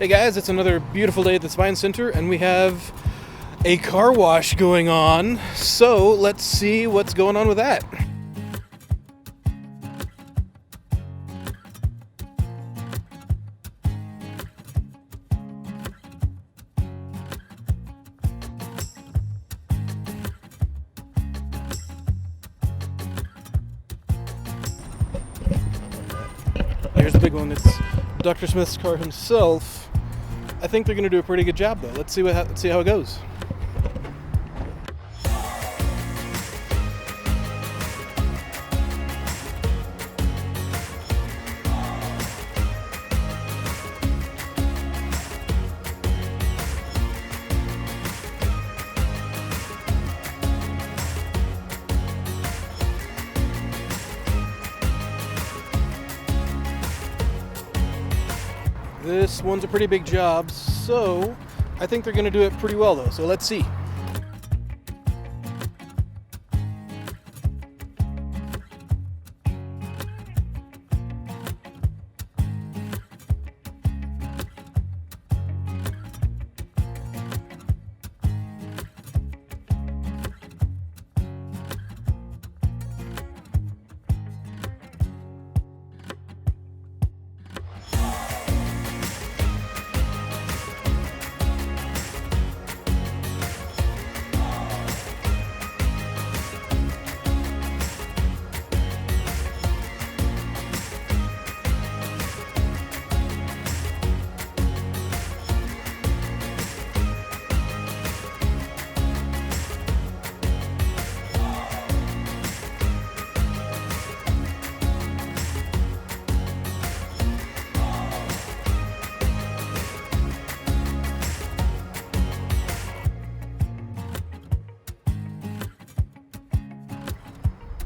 Hey guys, it's another beautiful day at the Spine Center, and we have a car wash going on. So let's see what's going on with that. Here's the big one. It's Dr. Smith's car himself. I think they're going to do a pretty good job, though. Let's see how it goes. This one's a pretty big job, so I think they're going to do it pretty well, though. So let's see.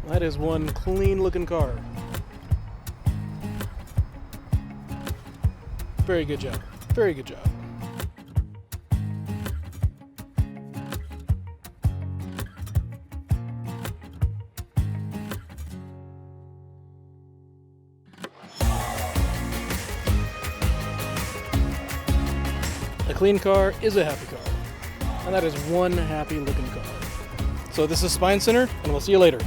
That is one clean looking car. Very good job. Very good job. A clean car is a happy car. And that is one happy looking car. So this is Spine Center, and we'll see you later.